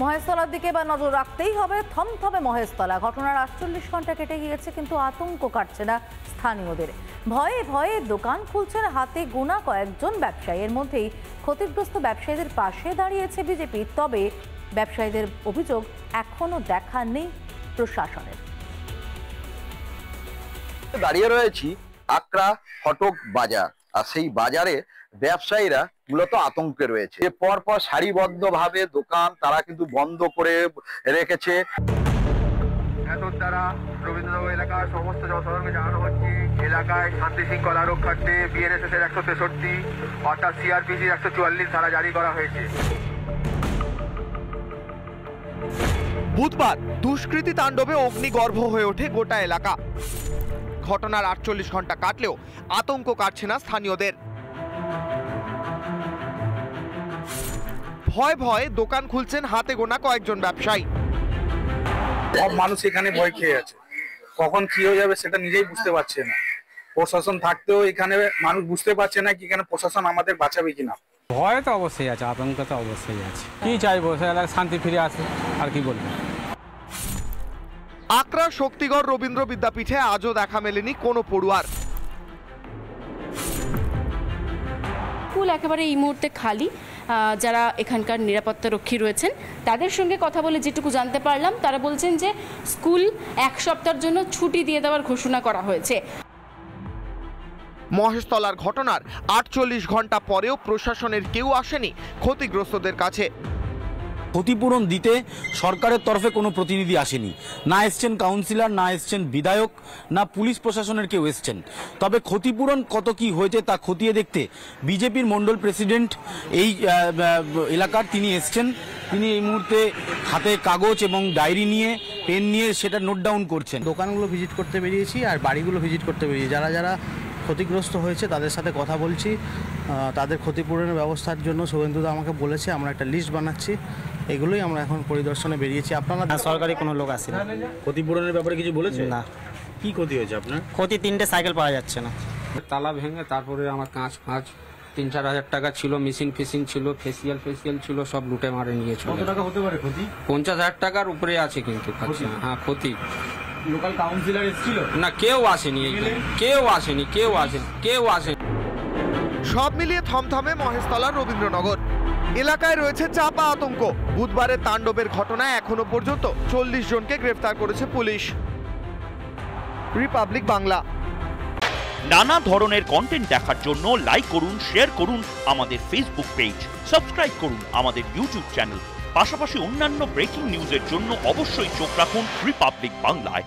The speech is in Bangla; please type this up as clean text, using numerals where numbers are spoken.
মহেশতলার দিকে বা নজর রাখতেই হবে। থমথমে মহেশতলা। ঘটনার 48 ঘন্টা কেটে গিয়েছে, কিন্তু আতঙ্ক কাটছে না স্থানীয়দের। ভয়ে ভয়ে দোকান খুলছেন হাতে গোনা কয়েকজন ব্যবসায়ী। এর মধ্যেই ক্ষতিগ্রস্ত ব্যবসায়ীদের পাশে দাঁড়িয়েছে বিজেপি। তবে ব্যবসায়ীদের অভিযোগ, এখনো দেখা নেই প্রশাসনের। দাঁড়িয়ে রয়েছি আকরা ফটক বাজার, আর সেই বাজারে ব্যবসায়ীরা মূলত আতঙ্কে রয়েছে। পরপর সারিবদ্ধভাবে দোকান তারা কিন্তু বন্ধ করে রেখেছে। এতর দ্বারা রবীন্দ্রনগর এলাকার সমস্ত জনসাধারণকে জানানো হচ্ছে, এলাকায় শান্তি শৃঙ্খলা রক্ষার্থে বিএনএসএস এর 163 অর্থাৎ সিআরপিসির 144 ধারা জারি করা হয়েছে। বুধবার দুষ্কৃতী তাণ্ডবে অগ্নিগর্ভ হয়ে ওঠে গোটা এলাকা। ঘটনার 48 ঘন্টা কাটলেও আতঙ্ক কাটছে না স্থানীয়দের। ভয় ভয়ে দোকান খুলছেন হাতে গোনা কয়েকজন ব্যবসায়ী। সব মানুষ এখানে ভয় খেয়ে আছে, কখন কি হয়ে যাবে সেটা নিজেই বুঝতে পারছে না। প্রশাসন থাকতেও এখানে মানুষ বুঝতে পারছে না কি এখানে প্রশাসন আমাদের বাঁচাবে কিনা। ভয় তো অবশ্যই আছে, আতঙ্ক তো অবশ্যই আছে। কি চাইবো, শান্তি ফিরে আসে, আর কি বলবো। আকরা শক্তিগড় রবীন্দ্র বিদ্যাপীঠে আজও দেখা মেলেনি কোনো পড়ুয়ার। স্কুল একেবারে এই মুহূর্তে খালি। যারা এখানকার নিরাপত্তা রক্ষী রয়েছেন তাদের সঙ্গে কথা বলে যেটুকু জানতে পারলাম, তারা বলছেন যে স্কুল 1 সপ্তাহের জন্য ছুটি দিয়ে দেওয়ার ঘোষণা করা হয়েছে। মহেশতলার ঘটনার 48 ঘন্টা পরেও প্রশাসনের কেউ আসেনি ক্ষতিগ্রস্তদের কাছে। ক্ষতিপূরণ দিতে সরকারের তরফে কোনো প্রতিনিধি আসেনি, না এসছেন কাউন্সিলর, না এসছেন বিধায়ক, না পুলিশ প্রশাসনের কেউ এসছেন। তবে ক্ষতিপূরণ কত কি হয়েছে তা খতিয়ে দেখতে বিজেপির মণ্ডল প্রেসিডেন্ট এই এলাকার তিনি এসছেন। তিনি এই মুহূর্তে হাতে কাগজ এবং ডায়েরি নিয়ে, পেন নিয়ে সেটা নোট ডাউন করছেন। দোকানগুলো ভিজিট করতে বেরিয়েছি আর বাড়িগুলো ভিজিট করতে বেরিয়েছি। যারা যারা ক্ষতিগ্রস্ত হয়েছে তাদের সাথে কথা বলছি। তাদের ক্ষতিপূরণের ব্যবস্থার জন্য শুভেন্দুদা আমাকে বলেছে, আমরা একটা লিস্ট বানাচ্ছি। এগুলোই আমরা এখন পরিদর্শনে বেরিয়েছি। আপনারা সরকারি কোনো লোক আসেনি। ক্ষতিপূরণের ব্যাপারে কিছু বলেছে না। কি ক্ষতি হয়েছে আপনার? ক্ষতি 3টে সাইকেল পাওয়া যাচ্ছে না। তালা ভেঙে তারপরে আমার কাঁচ 3-4 হাজার টাকা ছিল, মেশিন ফেসিং ছিল, ফেসিয়াল ছিল, সব লুটে মারে নিয়েছিল। কত টাকা হতে পারে ক্ষতি? 50,000 টাকার উপরে আছে কিন্তু। হ্যাঁ, ক্ষতি। লোকাল কাউন্সিলর এসেছিল না, কেউ আসেনি, কেউ আসেনি। সব মিলিয়ে থমথমে মহেশতলার রবীন্দ্রনগর এলাকায় রয়েছে চাপা আতঙ্ক। বুধবারের তাণ্ডবের ঘটনায় এখনো পর্যন্ত 40 জনকে গ্রেফতার করেছে পুলিশ। রিপাবলিক বাংলা। নানা ধরনের কন্টেন্ট দেখার জন্য লাইক করুন, শেয়ার করুন আমাদের ফেসবুক পেজ, সাবস্ক্রাইব করুন আমাদের ইউটিউব চ্যানেল। পাশাপাশি অন্যান্য ব্রেকিং নিউজের জন্য অবশ্যই চোখ রাখুন রিপাবলিক বাংলায়।